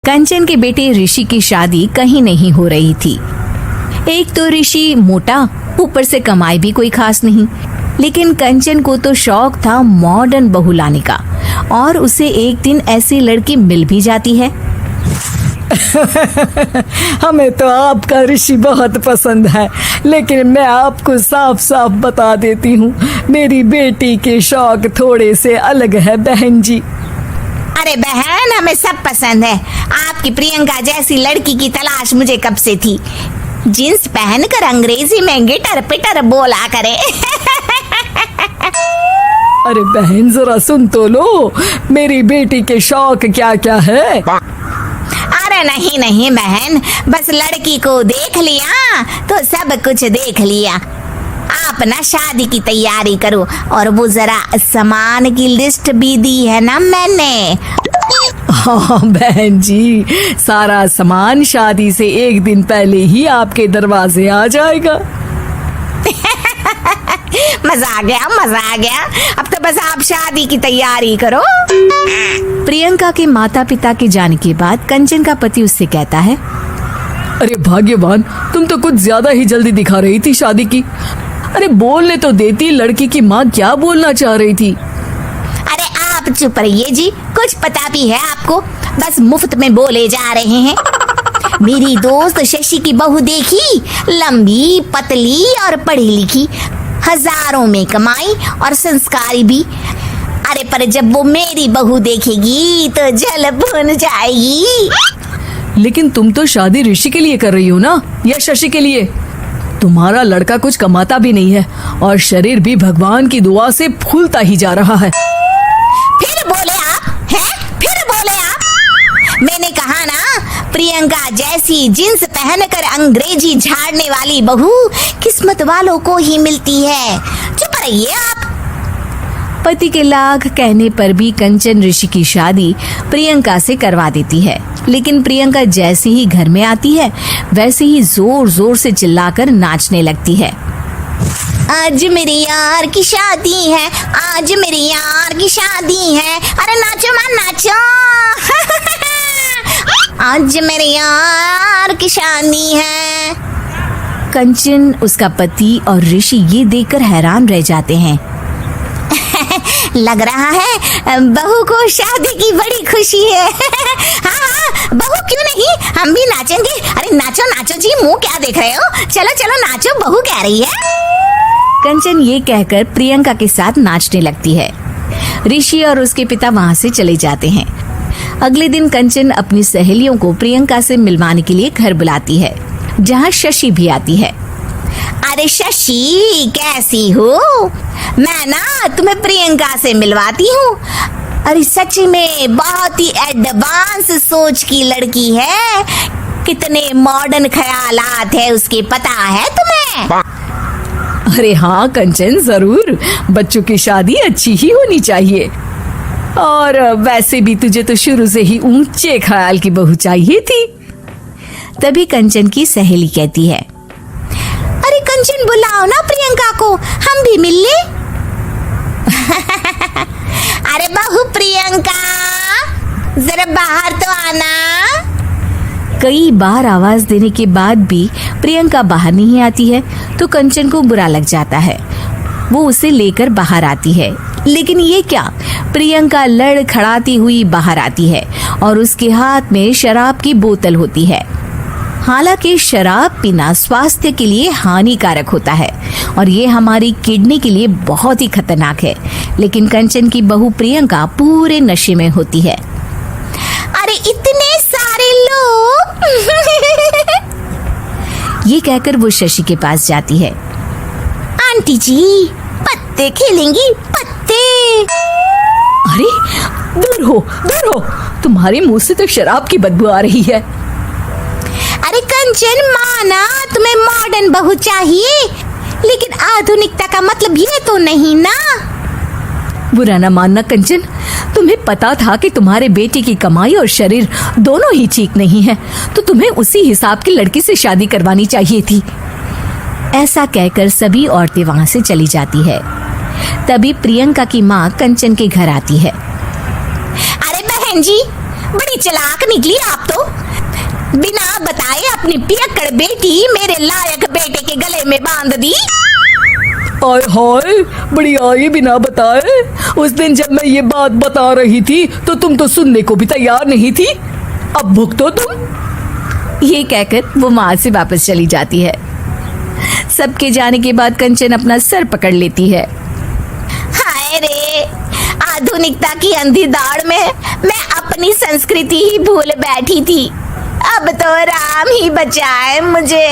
कंचन के बेटे ऋषि की शादी कहीं नहीं हो रही थी। एक तो ऋषि मोटा, ऊपर से कमाई भी कोई खास नहीं। लेकिन कंचन को तो शौक था मॉडर्न बहू लाने का, और उसे एक दिन ऐसी लड़की मिल भी जाती है। हमें तो आपका ऋषि बहुत पसंद है, लेकिन मैं आपको साफ साफ बता देती हूँ, मेरी बेटी के शौक थोड़े से अलग है बहन जी। अरे बहन, हमें सब पसंद है। आपकी प्रियंका जैसी लड़की की तलाश मुझे कब से थी। जींस पहनकर अंग्रेजी में गिटर पिटर बोला करे। अरे बहन जरा सुन तो लो, मेरी बेटी के शौक क्या क्या है। अरे नहीं नहीं बहन, बस लड़की को देख लिया तो सब कुछ देख लिया। आप ना शादी की तैयारी करो, और वो जरा सामान की लिस्ट भी दी है ना मैंने। हाँ बहन जी, सारा सामान शादी से एक दिन पहले ही आपके दरवाजे आ जाएगा। मजा आ गया, मजा आ गया। अब तो बस आप शादी की तैयारी करो। प्रियंका के माता पिता के जाने के बाद कंचन का पति उससे कहता है, अरे भाग्यवान, तुम तो कुछ ज्यादा ही जल्दी दिखा रही थी शादी की। अरे बोलने तो देती, लड़की की माँ क्या बोलना चाह रही थी। अरे आप चुप रहिए जी, कुछ पता भी है आपको, बस मुफ्त में बोले जा रहे हैं। मेरी दोस्त शशि की बहू देखी, लंबी पतली और पढ़ी लिखी, हजारों में कमाई और संस्कारी भी। अरे पर जब वो मेरी बहू देखेगी तो जल भुन जाएगी। लेकिन तुम तो शादी ऋषि के लिए कर रही हो ना, या शशि के लिए? तुम्हारा लड़का कुछ कमाता भी नहीं है, और शरीर भी भगवान की दुआ से फूलता ही जा रहा है। फिर बोले आप हैं? फिर बोले आप? मैंने कहा ना, प्रियंका जैसी जींस पहनकर अंग्रेजी झाड़ने वाली बहू किस्मत वालों को ही मिलती है। चुप रहिए आप। पति के लाख कहने पर भी कंचन ऋषि की शादी प्रियंका से करवा देती है। लेकिन प्रियंका जैसे ही घर में आती है, वैसे ही जोर जोर से चिल्लाकर नाचने लगती है। आज मेरी यार की शादी है, आज मेरी यार की शादी है। अरे नाचो मां नाचो। आज मेरी यार की शादी है। कंचन, उसका पति और ऋषि ये देखकर हैरान रह जाते हैं। लग रहा है बहू को शादी की बड़ी खुशी है। हाँ, बहू क्यों नहीं, हम भी नाचेंगे। अरे नाचो नाचो जी, मुंह क्या देख रहे हो, चलो चलो नाचो, बहू कह रही है। कंचन ये कहकर प्रियंका के साथ नाचने लगती है। ऋषि और उसके पिता वहाँ से चले जाते हैं। अगले दिन कंचन अपनी सहेलियों को प्रियंका से मिलवाने के लिए घर बुलाती है, जहाँ शशि भी आती है। अरे शशि, कैसी हो? मैं ना तुम्हें प्रियंका से मिलवाती हूँ। अरे सच में बहुत ही एडवांस सोच की लड़की है। कितने मॉडर्न ख्यालात है उसके, पता है तुम्हें? अरे हाँ कंचन, जरूर। बच्चों की शादी अच्छी ही होनी चाहिए, और वैसे भी तुझे तो शुरू से ही ऊंचे ख्याल की बहू चाहिए थी। तभी कंचन की सहेली कहती है, अरे कंचन, बुलाओ ना प्रियंका को, हम भी मिल ले। अरे बहू प्रियंका, जरा बाहर तो आना। कई बार आवाज देने के बाद भी प्रियंका बाहर नहीं आती है, तो कंचन को बुरा लग जाता है। वो उसे लेकर बाहर आती है, लेकिन ये क्या, प्रियंका लड़खड़ाती हुई बाहर आती है और उसके हाथ में शराब की बोतल होती है। हालांकि शराब पीना स्वास्थ्य के लिए हानिकारक होता है, और ये हमारी किडनी के लिए बहुत ही खतरनाक है। लेकिन कंचन की बहू प्रियंका पूरे नशे में होती है। अरे इतने सारे लोग। ये कहकर वो शशि के पास जाती है। आंटी जी, पत्ते खेलेंगी, पत्ते। अरे दूर हो, दूर हो, तुम्हारे मुंह से तो शराब की बदबू आ रही है। अरे कंचन, माना तुम्हें मॉडर्न बहू चाहिए, लेकिन आधुनिकता का मतलब ये तो नहीं ना। बुरा न मानना कंचन, तुम्हें पता था कि तुम्हारे बेटे की कमाई और शरीर दोनों ही ठीक नहीं है, तो तुम्हें उसी हिसाब की लड़की से शादी करवानी चाहिए थी। ऐसा कहकर सभी औरतें वहां से चली जाती है। तभी प्रियंका की माँ कंचन के घर आती है। अरे बहन जी, बड़ी चालाक निकली आप तो। बिना बताए अपनी पियक्कड़ बेटी मेरे लायक बेटे के गले में बांध दी। आय हाय, बड़ी आई बिना बताए। उस दिन जब मैं ये बात बता रही थी तो तुम तो सुनने को भी तैयार नहीं थी। अब भुगतो तुम। ये कहकर वो वहां से वापस चली जाती है। सबके जाने के बाद कंचन अपना सर पकड़ लेती है। हाय रे, आधुनिकता की अंधी दौड़ में मैं अपनी संस्कृति ही भूल बैठी थी। अब तो राम ही बचाए मुझे।